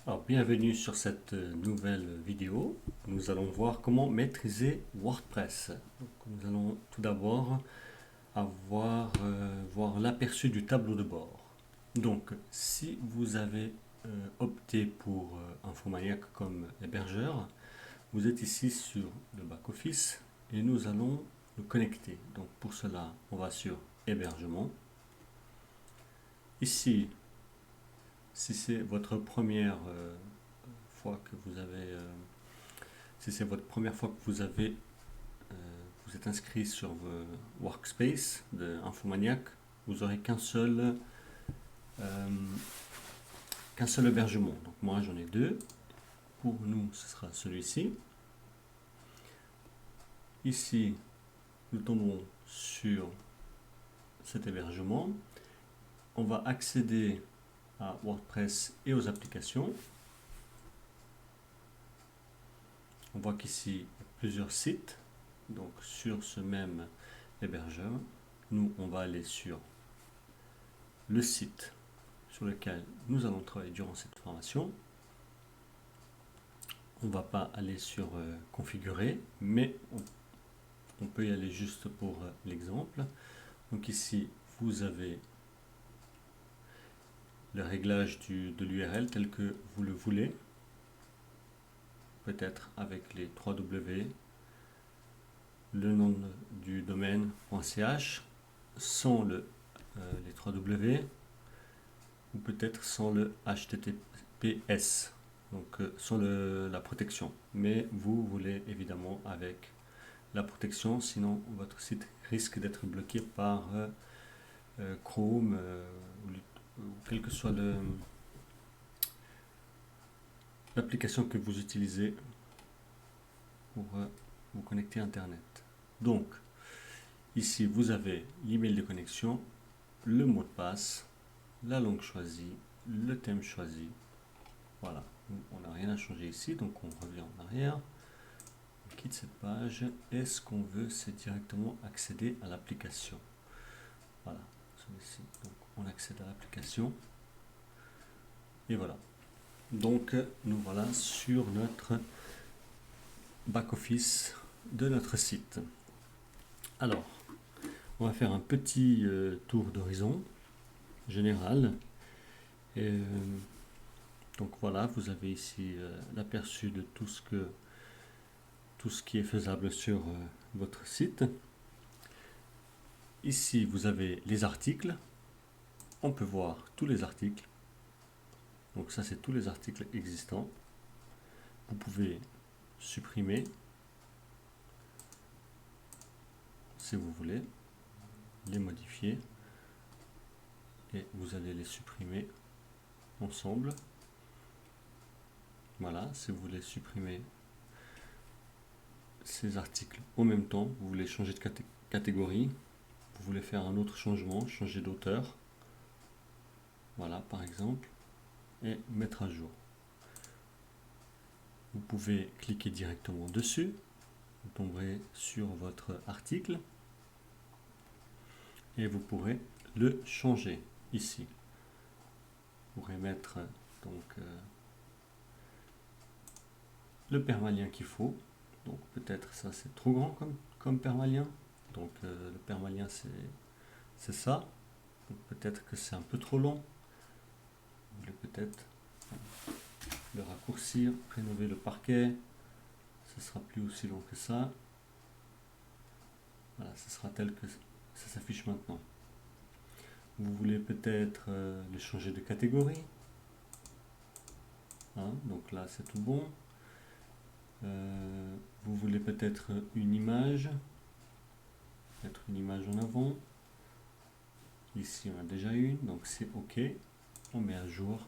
Alors, bienvenue sur cette nouvelle vidéo. Nous allons voir comment maîtriser WordPress. Donc, nous allons tout d'abord voir l'aperçu du tableau de bord. Donc, si vous avez opté pour Infomaniac comme hébergeur, vous êtes ici sur le back-office et nous allons nous connecter. Donc, pour cela, on va sur Hébergement. Ici, si c'est votre première fois que vous avez si c'est votre première fois que vous êtes inscrit sur Workspace de Infomaniac, vous aurez euh, qu'un seul hébergement. Donc moi j'en ai deux. Pour nous, ce sera celui-ci. Ici, nous tombons sur cet hébergement. On va accéder à WordPress et aux applications. On voit qu'ici, il y a plusieurs sites. Donc sur ce même hébergeur, nous, on va aller sur le site sur lequel nous allons travailler durant cette formation. On ne va pas aller sur configurer, mais on peut y aller juste pour l'exemple. Donc ici, vous avez le réglage de l'URL tel que vous le voulez, peut-être avec les 3W, le nom du domaine.ch, sans les 3W, ou peut-être sans le HTTPS, donc sans la protection. Mais vous voulez évidemment avec la protection, sinon votre site risque d'être bloqué par Chrome ou quelle que soit l'application que vous utilisez pour vous connecter à Internet. Donc, ici, vous avez l'email de connexion, le mot de passe, la langue choisie, le thème choisi. Voilà, on n'a rien à changer ici, donc on revient en arrière. On quitte cette page et ce qu'on veut, c'est directement accéder à l'application. Voilà, celui-ci. Donc, on accède à l'application. Et voilà. Donc, nous voilà sur notre back-office de notre site. Alors, on va faire un petit tour d'horizon général. Et, donc voilà, vous avez ici l'aperçu de tout ce qui est faisable sur votre site. Ici, vous avez les articles. On peut voir tous les articles. Donc ça, c'est tous les articles existants. Vous pouvez supprimer si vous voulez, les modifier et vous allez les supprimer ensemble. Voilà, si vous voulez supprimer ces articles en même temps, vous voulez changer de catégorie, vous voulez faire un autre changement, changer d'auteur, voilà par exemple, et mettre à jour. Vous pouvez cliquer directement dessus, vous tomberez sur votre article et vous pourrez le changer ici. Vous pourrez mettre donc le permalien qu'il faut. Donc peut-être ça c'est trop grand comme permalien. Donc le permalien c'est ça. Peut-être que c'est un peu trop long. Vous voulez peut-être le raccourcir, rénover le parquet. Ce sera plus aussi long que ça. Voilà, ce sera tel que ça s'affiche maintenant. Vous voulez peut-être le changer de catégorie. Hein, donc là c'est tout bon. Vous voulez peut-être une image, mettre une image en avant. Ici on a déjà une, donc c'est OK. On met à jour,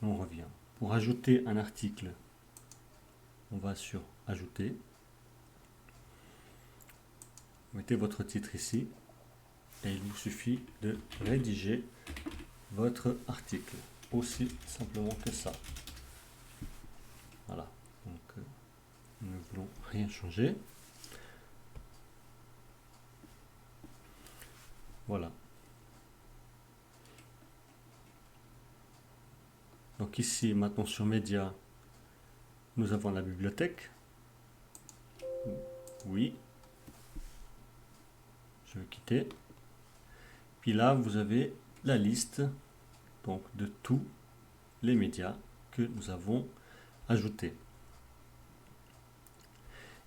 on revient. Pour ajouter un article, on va sur Ajouter. Mettez votre titre ici et il vous suffit de rédiger votre article. Aussi simplement que ça. Voilà, donc nous ne voulons rien changer. Voilà. Donc ici, maintenant sur Média, nous avons la bibliothèque. Oui. Je vais quitter. Puis là, vous avez la liste donc, de tous les médias que nous avons ajoutés.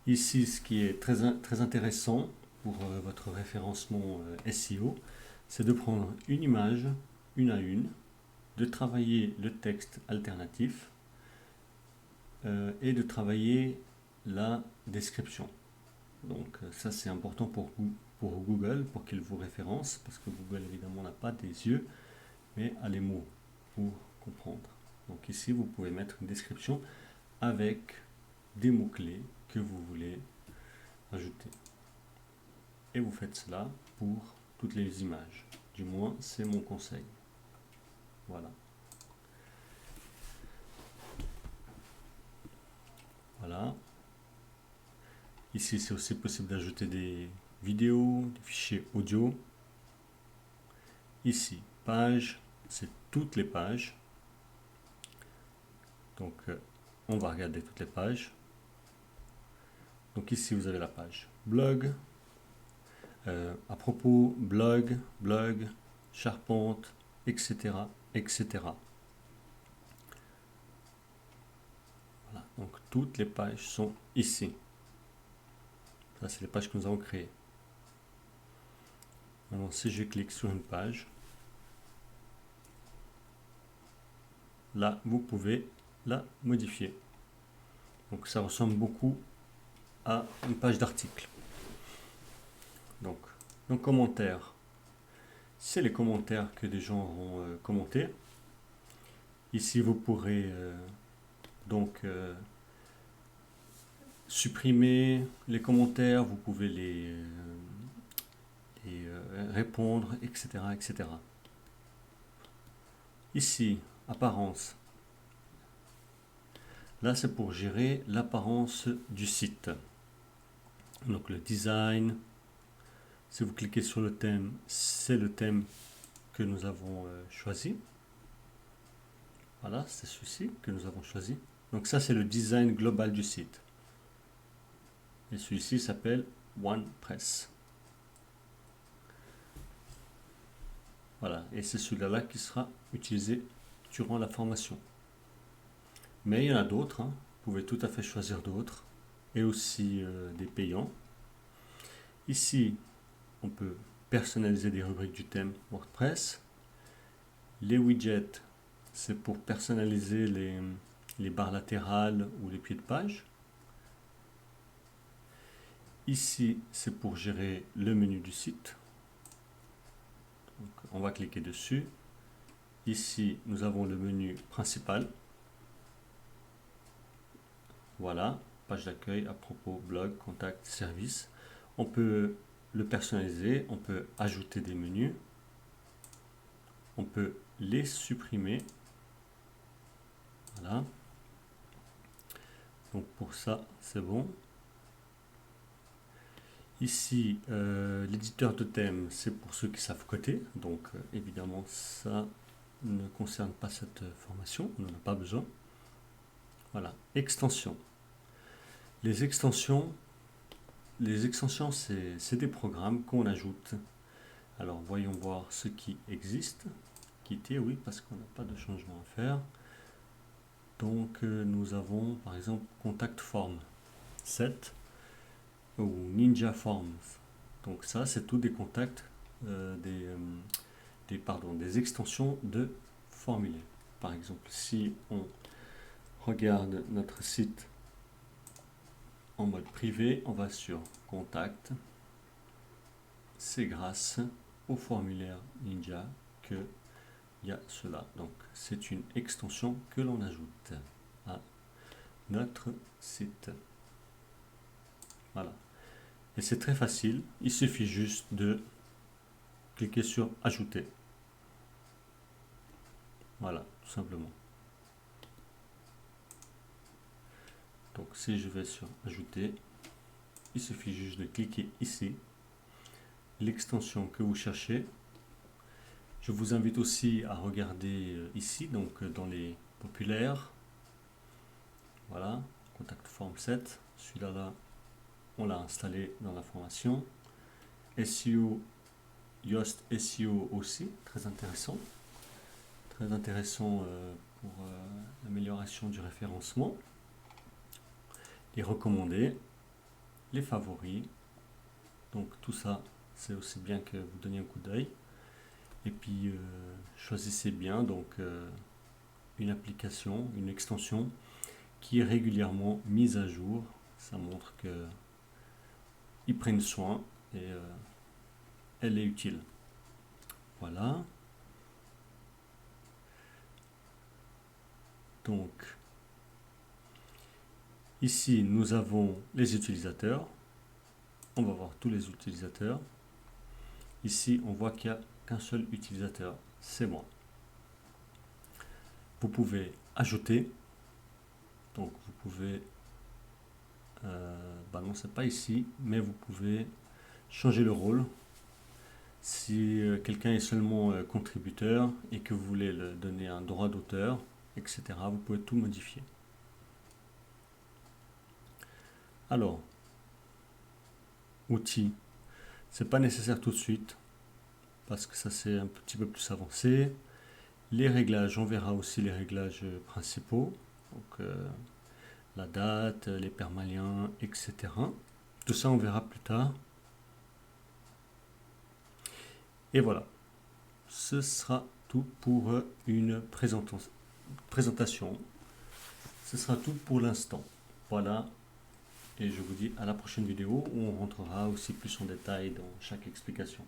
Ici, ce qui est très intéressant pour votre référencement SEO, c'est de prendre une image, une à une, de travailler le texte alternatif et de travailler la description. Donc ça c'est important pour Google, pour qu'il vous référence, parce que Google évidemment n'a pas des yeux, mais a les mots pour comprendre. Donc ici vous pouvez mettre une description avec des mots-clés que vous voulez ajouter. Et vous faites cela pour toutes les images. Du moins, c'est mon conseil. Voilà. Voilà. Ici, c'est aussi possible d'ajouter des vidéos, des fichiers audio. Ici, page, c'est toutes les pages. Donc, on va regarder toutes les pages. Donc ici, vous avez la page blog. À propos, blog, charpente, etc. etc. Voilà. Donc, toutes les pages sont ici. Ça, c'est les pages que nous avons créées. Maintenant, si je clique sur une page, là, vous pouvez la modifier. Donc, ça ressemble beaucoup à une page d'article. Donc, nos commentaires, c'est les commentaires que des gens auront commentés. Ici, vous pourrez supprimer les commentaires, vous pouvez les répondre, etc., etc. Ici, apparence. Là, c'est pour gérer l'apparence du site. Donc, le design. Si vous cliquez sur le thème, c'est le thème que nous avons choisi. Voilà, c'est celui-ci que nous avons choisi. Donc ça, c'est le design global du site. Et celui-ci s'appelle OnePress. Voilà, et c'est celui-là qui sera utilisé durant la formation. Mais il y en a d'autres, hein. Vous pouvez tout à fait choisir d'autres, et aussi des payants. Ici, on peut personnaliser des rubriques du thème WordPress. Les widgets, c'est pour personnaliser les barres latérales ou les pieds de page. Ici, c'est pour gérer le menu du site. Donc, on va cliquer dessus. Ici, nous avons le menu principal. Voilà, page d'accueil, à propos, blog, contact, service. On peut le personnaliser, on peut ajouter des menus. On peut les supprimer. Voilà. Donc pour ça, c'est bon. Ici, l'éditeur de thème, c'est pour ceux qui savent coder. Donc évidemment, ça ne concerne pas cette formation. On n'en a pas besoin. Voilà. Extensions. Les extensions, c'est des programmes qu'on ajoute. Alors voyons voir ce qui existe. Quitter, oui, parce qu'on n'a pas de changement à faire. Donc nous avons par exemple Contact Form 7 ou Ninja Forms. Donc ça, c'est tout des contacts, des extensions de formulaire. Par exemple, si on regarde notre site en mode privé, on va sur Contact. C'est grâce au formulaire Ninja que il y a cela. Donc c'est une extension que l'on ajoute à notre site. Voilà. Et c'est très facile. Il suffit juste de cliquer sur Ajouter. Voilà, tout simplement. Donc si je vais sur Ajouter, il suffit juste de cliquer ici. L'extension que vous cherchez. Je vous invite aussi à regarder ici, donc dans les populaire. Voilà, contact form 7. Celui-là, là, on l'a installé dans la formation. SEO, Yoast SEO aussi, très intéressant. Très intéressant pour l'amélioration du référencement. Les recommandés, les favoris. Donc tout ça, c'est aussi bien que vous donniez un coup d'œil. Et puis choisissez bien donc une application, une extension qui est régulièrement mise à jour. Ça montre que ils prennent soin et elle est utile. Voilà. Donc ici nous avons les utilisateurs. On va voir tous les utilisateurs. Ici on voit qu'il n'y a qu'un seul utilisateur, c'est moi. Vous pouvez ajouter. Donc vous pouvez non, c'est pas ici, mais vous pouvez changer le rôle. Si quelqu'un est seulement contributeur et que vous voulez le donner un droit d'auteur, etc., vous pouvez tout modifier. Alors, outils, c'est pas nécessaire tout de suite parce que ça c'est un petit peu plus avancé. Les réglages, on verra aussi les réglages principaux. Donc, la date, les permaliens, etc. Tout ça, on verra plus tard. Et voilà. Ce sera tout pour une présentation. Ce sera tout pour l'instant. Voilà. Et je vous dis à la prochaine vidéo où on rentrera aussi plus en détail dans chaque explication.